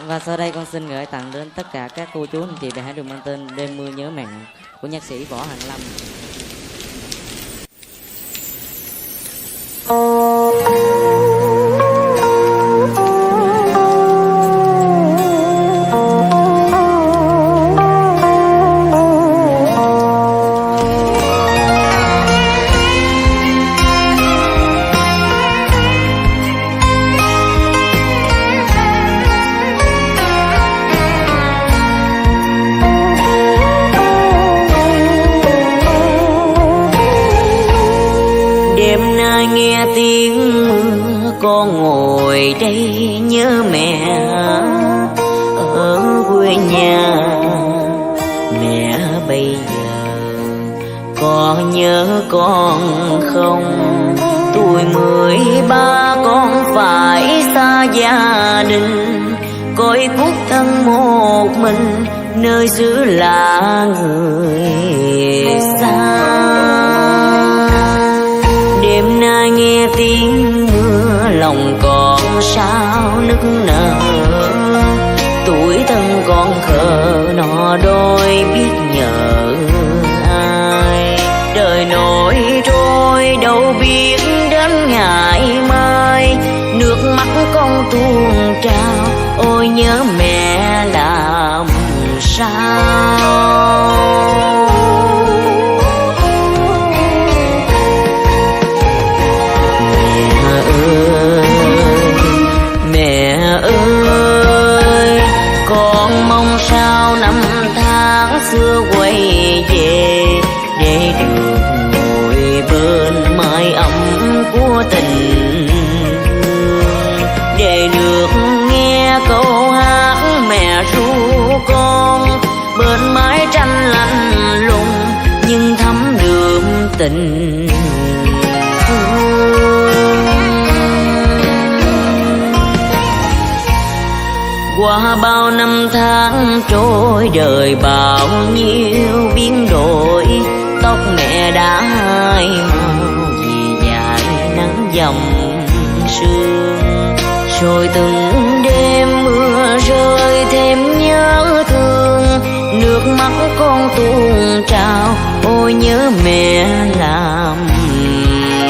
Và sau đây con xin gửi tặng đến tất cả các cô chú anh chị bài hát được mang tên Đêm Mưa Nhớ Mặn của nhạc sĩ Võ Hằng Lâm. Đêm nay nghe tiếng mưa, con ngồi đây nhớ mẹ ở quê nhà. Mẹ bây giờ con nhớ con không? Tuổi 13 con phải xa gia đình, cõi quốc thân một mình nơi xứ lạ người xa. Đêm nay nghe tiếng mưa lòng còn sao nức nở, tuổi thân con khờ nọ đôi biết nhờ ai. Đời nổi trôi đâu biết đến ngày mai, nước mắt con tuôn trào ôi nhớ mẹ làm sao. Mẹ ơi, con mong sao năm tháng xưa quay về, để được ngồi bên mái ấm của tình thương, để được nghe câu hát mẹ ru con bên mái tranh lạnh lùng nhưng thấm đượm tình thương. Qua bao năm tháng trôi đời bao nhiêu biến đổi, tóc mẹ đã hai màu vì dài nắng dầm sương. Rồi từng đêm mưa rơi thêm nhớ thương, nước mắt con tuôn trào ôi nhớ mẹ làm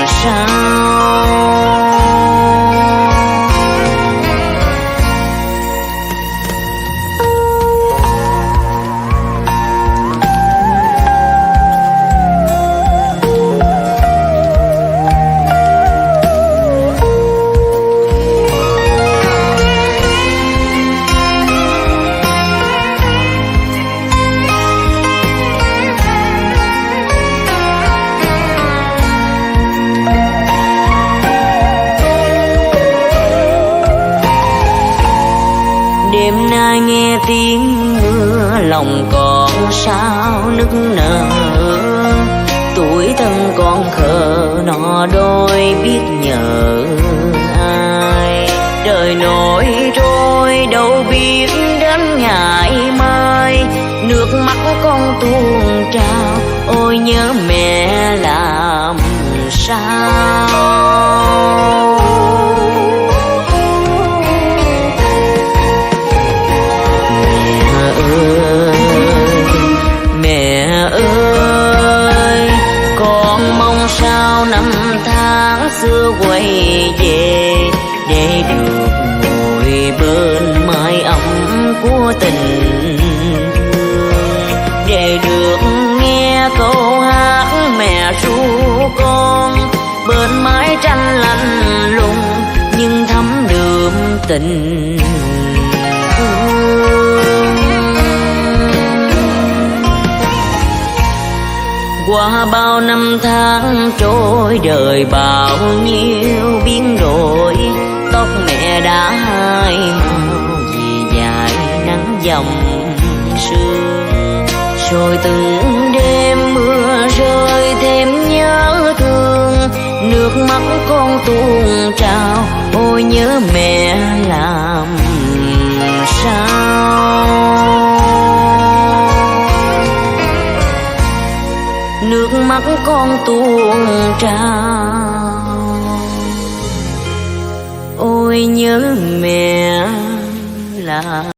sao. Đêm nay nghe tiếng mưa lòng còn sao nức nở, tuổi thân con khờ nọ đôi biết nhờ ai. Đời nổi trôi đâu biết đến ngày mai, nước mắt con tuôn trào ôi nhớ mẹ làm sao. Mẹ ơi, con mong sao năm tháng xưa quay về, để được ngồi bên mái ấm của tình thương, để được nghe câu hát mẹ ru con bên mái tranh lạnh lùng nhưng thấm đượm tình thương. Qua bao năm tháng trôi đời bao nhiêu biến đổi, tóc mẹ đã hai màu vì dài nắng dầm sương. Rồi từng đêm mưa rơi thêm nhớ thương, nước mắt con tuôn trào ôi nhớ mẹ làm sao. Nước mắt con tuôn trào ôi nhớ mẹ làm xa.